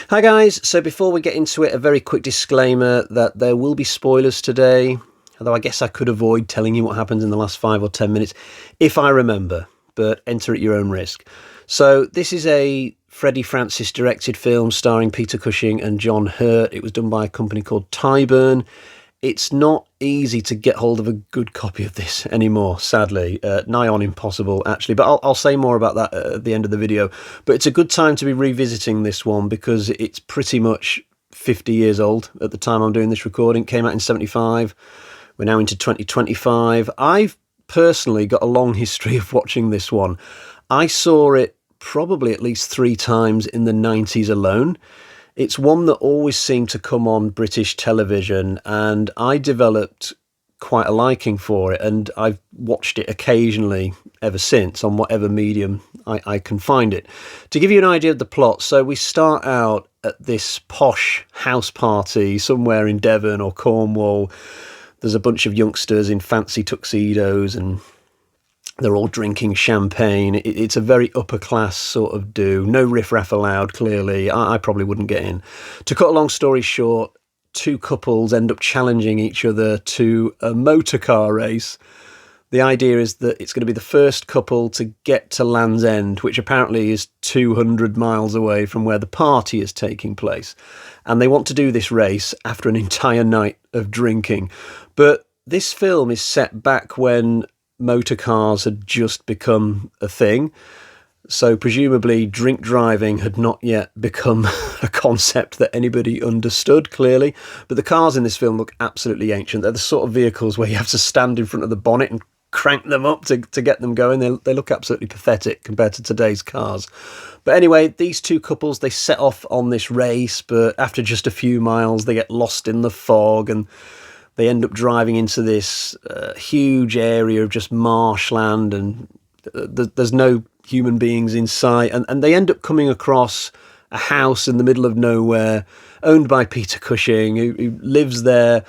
Hi guys, so before we get into it, a very quick disclaimer that there will be spoilers today, although I guess I could avoid telling you what happens in the last 5 or 10 minutes, if I remember, but enter at your own risk. So this is a Freddie Francis directed film starring Peter Cushing and John Hurt. It was done by a company called Tyburn. It's not easy to get hold of a good copy of this anymore, sadly. Nigh on impossible, actually. But I'll say more about that at the end of the video. But it's a good time to be revisiting this one because it's pretty much 50 years old at the time I'm doing this recording. It came out in 75. We're now into 2025. I've personally got a long history of watching this one. I saw it probably at least 3 times in the 90s alone. It's one that always seemed to come on British television, and I developed quite a liking for it, and I've watched it occasionally ever since on whatever medium I can find it. To give you an idea of the plot, so we start out at this posh house party somewhere in Devon or Cornwall. There's a bunch of youngsters in fancy tuxedos and they're all drinking champagne. It's a very upper class sort of do. No riffraff allowed, clearly. I probably wouldn't get in. To cut a long story short, 2 couples end up challenging each other to a motor car race. The idea is that it's going to be the first couple to get to Land's End, which apparently is 200 miles away from where the party is taking place. And they want to do this race after an entire night of drinking. But this film is set back when motor cars had just become a thing, so presumably drink driving had not yet become a concept that anybody understood, clearly. But the cars in this film look absolutely ancient. They're the sort of vehicles where you have to stand in front of the bonnet and crank them up to get them going. They look absolutely pathetic compared to today's cars. But anyway, these 2 couples, they set off on this race, but after just a few miles they get lost in the fog and they end up driving into this huge area of just marshland, and there's no human beings in sight. And they end up coming across a house in the middle of nowhere owned by Peter Cushing, who lives there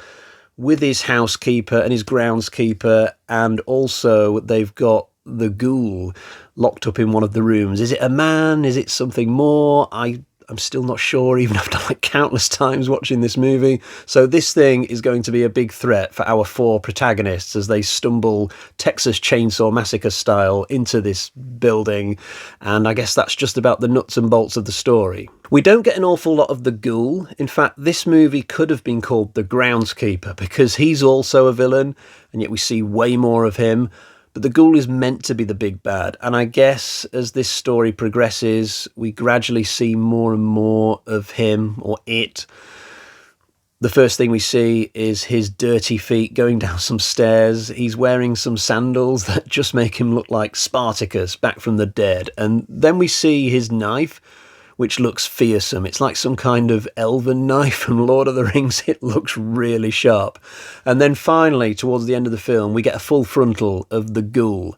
with his housekeeper and his groundskeeper. And also they've got the Ghoul locked up in one of the rooms. Is it a man? Is it something more? I'm still not sure, even after like countless times watching this movie. So this thing is going to be a big threat for our 4 protagonists as they stumble Texas Chainsaw Massacre style into this building. And I guess that's just about the nuts and bolts of the story. We don't get an awful lot of the Ghoul. In fact, this movie could have been called The Groundskeeper because he's also a villain, and yet we see way more of him. But the Ghoul is meant to be the big bad, and I guess as this story progresses, we gradually see more and more of him, or it. The first thing we see is his dirty feet going down some stairs. He's wearing some sandals that just make him look like Spartacus back from the dead. And then we see his knife, which looks fearsome. It's like some kind of elven knife from Lord of the Rings. It looks really sharp. And then finally, towards the end of the film, we get a full frontal of the Ghoul.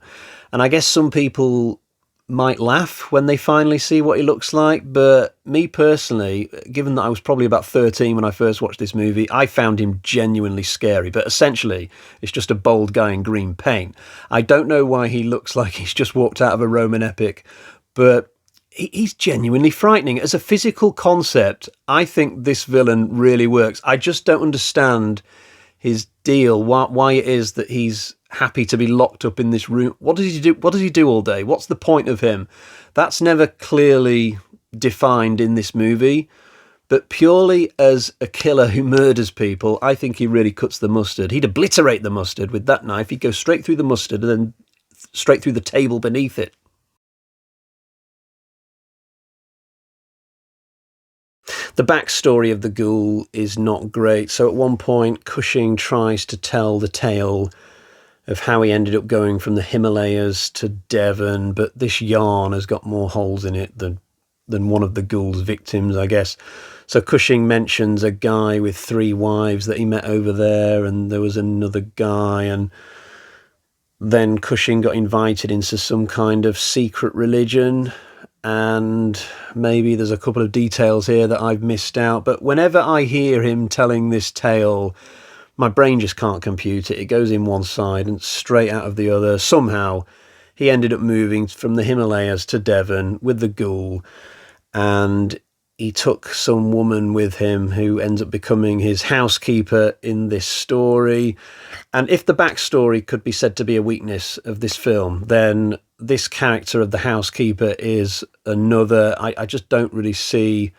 And I guess some people might laugh when they finally see what he looks like, but me personally, given that I was probably about 13 when I first watched this movie, I found him genuinely scary. But essentially, it's just a bold guy in green paint. I don't know why he looks like he's just walked out of a Roman epic, but he's genuinely frightening. As a physical concept, I think this villain really works. I just don't understand his deal, why it is that he's happy to be locked up in this room. What does he do? What does he do all day? What's the point of him? That's never clearly defined in this movie. But purely as a killer who murders people, I think he really cuts the mustard. He'd obliterate the mustard with that knife. He'd go straight through the mustard and then straight through the table beneath it. The backstory of the Ghoul is not great. So at one point, Cushing tries to tell the tale of how he ended up going from the Himalayas to Devon, but this yarn has got more holes in it than one of the Ghoul's victims, I guess. So Cushing mentions a guy with 3 wives that he met over there, and there was another guy, and then Cushing got invited into some kind of secret religion. And maybe there's a couple of details here that I've missed out, but whenever I hear him telling this tale, my brain just can't compute it. It goes in one side and straight out of the other. Somehow he ended up moving from the Himalayas to Devon with the Ghoul, and he took some woman with him who ends up becoming his housekeeper in this story. And if the backstory could be said to be a weakness of this film, then this character of the housekeeper is another. I just don't really see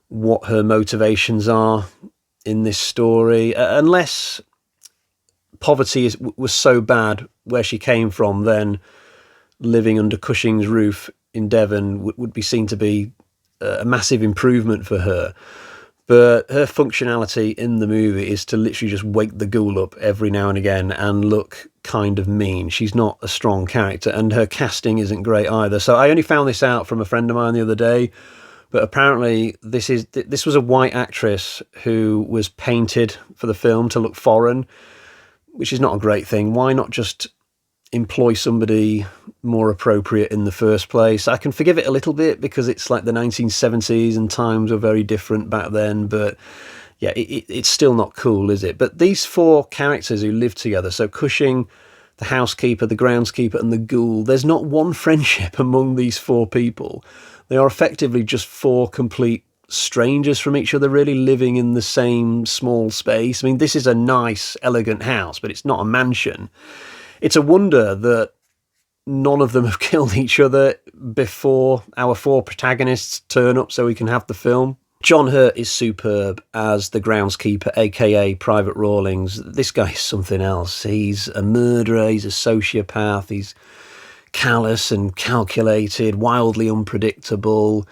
what her motivations are in this story, unless poverty was so bad where she came from, then living under Cushing's roof in Devon would be seen to be a massive improvement for her. But her functionality in the movie is to literally just wake the Ghoul up every now and again and look kind of mean. She's not a strong character, and her casting isn't great either. So I only found this out from a friend of mine the other day, but apparently this was a white actress who was painted for the film to look foreign, which is not a great thing. Why not just employ somebody more appropriate in the first place? I can forgive it a little bit because it's like the 1970s and times were very different back then, but yeah, it's still not cool, is it? But these four characters who live together, so Cushing, the housekeeper, the groundskeeper, and the Ghoul, there's not one friendship among these four people. They are effectively just four complete strangers from each other, really living in the same small space. I mean, this is a nice, elegant house, but it's not a mansion. It's a wonder that none of them have killed each other before our four protagonists turn up so we can have the film. John Hurt is superb as the groundskeeper, aka Private Rawlings. This guy is something else. He's a murderer, he's a sociopath, he's callous and calculated, wildly unpredictable.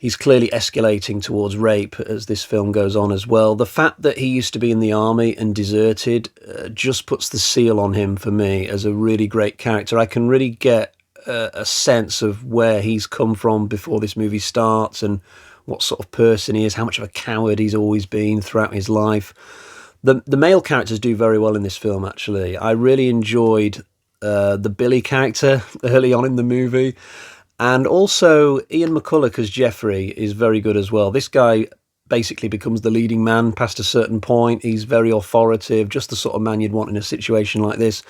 He's clearly escalating towards rape as this film goes on as well. The fact that he used to be in the army and deserted just puts the seal on him for me as a really great character. I can really get a sense of where he's come from before this movie starts and what sort of person he is, how much of a coward he's always been throughout his life. The male characters do very well in this film, actually. I really enjoyed the Billy character early on in the movie. And also, Ian McCulloch as Jeffrey is very good as well. This guy basically becomes the leading man past a certain point. He's very authoritative, just the sort of man you'd want in a situation like this.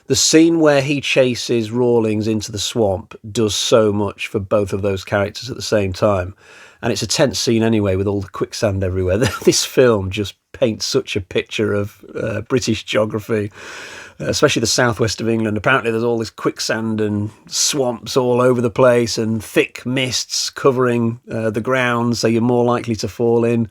The scene where he chases Rawlings into the swamp does so much for both of those characters at the same time. And it's a tense scene anyway, with all the quicksand everywhere. This film just paints such a picture of British geography, especially the southwest of England. Apparently there's all this quicksand and swamps all over the place and thick mists covering the ground, so you're more likely to fall in.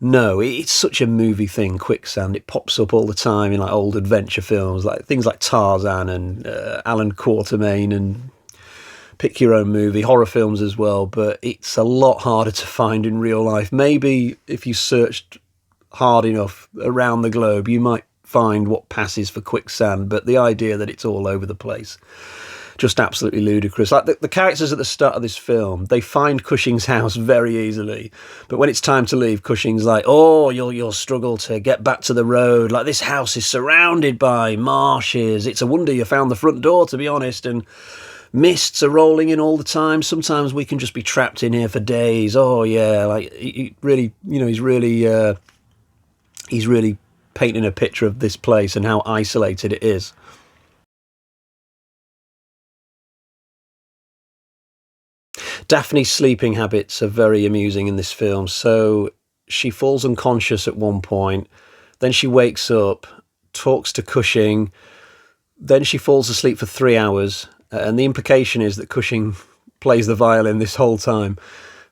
No, it's such a movie thing, quicksand. It pops up all the time in like old adventure films, like things like Tarzan and Alan Quatermain and pick your own movie, horror films as well, but it's a lot harder to find in real life. Maybe if you searched hard enough around the globe, you might find what passes for quicksand, but the idea that it's all over the place, just absolutely ludicrous. Like the characters at the start of this film, they find Cushing's house very easily, but when it's time to leave, Cushing's like, oh, you'll struggle to get back to the road. Like, this house is surrounded by marshes. It's a wonder you found the front door, to be honest, and mists are rolling in all the time. Sometimes we can just be trapped in here for days. Oh yeah, like he really, he's really painting a picture of this place and how isolated it is. Daphne's sleeping habits are very amusing in this film. So she falls unconscious at one point, then she wakes up, talks to Cushing, then she falls asleep for 3 hours, and the implication is that Cushing plays the violin this whole time.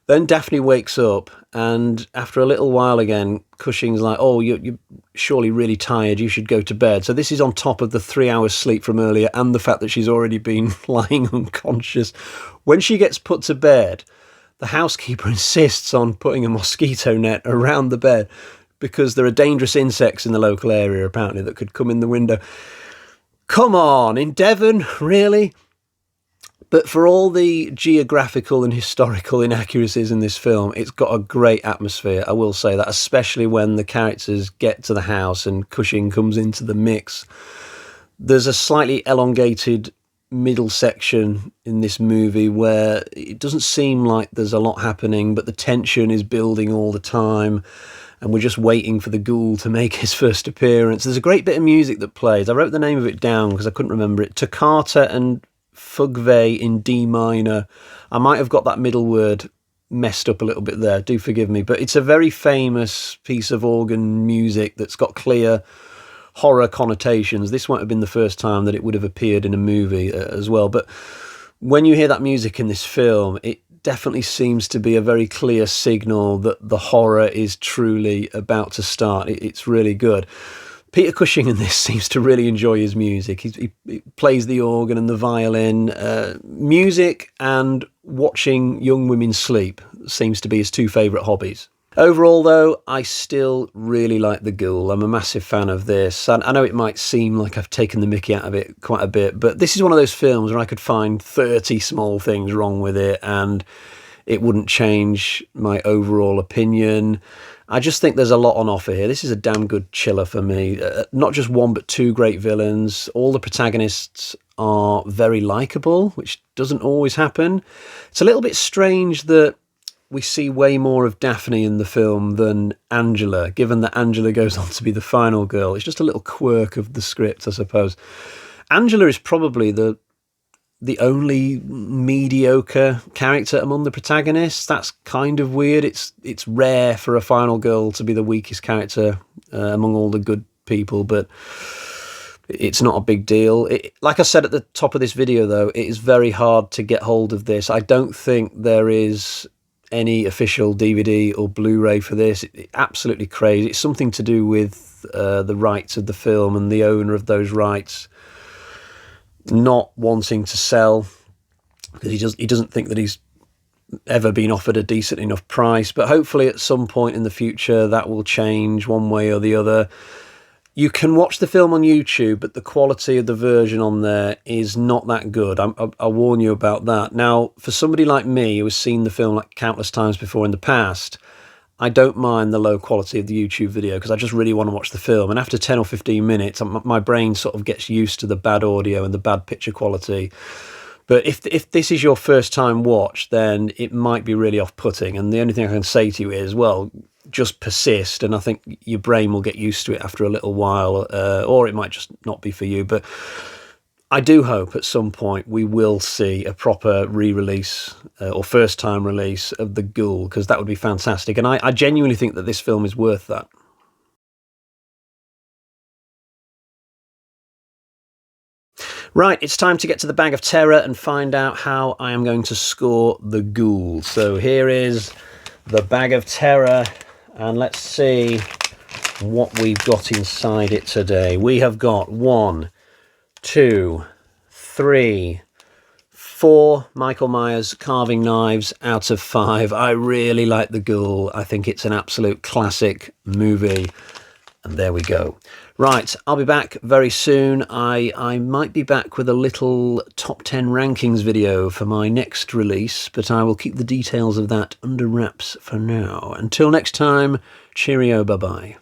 Then Daphne wakes up, and after a little while again, Cushing's like, oh, you're surely really tired, you should go to bed. So this is on top of the 3 hours sleep from earlier and the fact that she's already been lying unconscious. When she gets put to bed, the housekeeper insists on putting a mosquito net around the bed because there are dangerous insects in the local area, apparently, that could come in the window. Come on, in Devon, really? But for all the geographical and historical inaccuracies in this film, it's got a great atmosphere, I will say that, especially when the characters get to the house and Cushing comes into the mix. There's a slightly elongated middle section in this movie where it doesn't seem like there's a lot happening, but the tension is building all the time. and we're just waiting for the Ghoul to make his first appearance. There's a great bit of music that plays. I wrote the name of it down because I couldn't remember it. Toccata and Fugve in D minor. I might have got that middle word messed up a little bit there, do forgive me, but it's a very famous piece of organ music that's got clear horror connotations. This won't have been the first time that it would have appeared in a movie as well, but when you hear that music in this film, it definitely seems to be a very clear signal that the horror is truly about to start. It's really good. Peter Cushing in this seems to really enjoy his music. He plays the organ and the violin. Music and watching young women sleep seems to be his two favourite hobbies. Overall, though, I still really like The Ghoul. I'm a massive fan of this. And I know it might seem like I've taken the mickey out of it quite a bit, but this is one of those films where I could find 30 small things wrong with it and it wouldn't change my overall opinion. I just think there's a lot on offer here. This is a damn good chiller for me. Not just one, but two great villains. All the protagonists are very likeable, which doesn't always happen. It's a little bit strange that we see way more of Daphne in the film than Angela, given that Angela goes on to be the final girl. It's just a little quirk of the script, I suppose. Angela is probably the only mediocre character among the protagonists. That's kind of weird. It's rare for a final girl to be the weakest character among all the good people, but it's not a big deal. Like I said at the top of this video, though, it is very hard to get hold of this. I don't think there is any official DVD or Blu-ray for this. It's absolutely crazy. It's something to do with the rights of the film and the owner of those rights not wanting to sell because he doesn't think that he's ever been offered a decent enough price. But hopefully at some point in the future that will change one way or the other. You can watch the film on YouTube, but the quality of the version on there is not that good. I'll warn you about that. Now, for somebody like me who has seen the film like countless times before in the past, I don't mind the low quality of the YouTube video because I just really want to watch the film. And after 10 or 15 minutes, my brain sort of gets used to the bad audio and the bad picture quality. But if this is your first time watch, then it might be really off-putting. And the only thing I can say to you is, well, just persist, and I think your brain will get used to it after a little while, or it might just not be for you. But I do hope at some point we will see a proper re-release or first-time release of The Ghoul, because that would be fantastic. And I genuinely think that this film is worth that. Right, it's time to get to the bag of terror and find out how I am going to score The Ghoul. So here is the bag of terror, and let's see what we've got inside it today. We have got 1, 2, 3, 4 Michael Myers carving knives out of 5. I really like The Ghoul. I think it's an absolute classic movie. And there we go. Right, I'll be back very soon. I might be back with a little top 10 rankings video for my next release, but I will keep the details of that under wraps for now. Until next time, cheerio, bye-bye.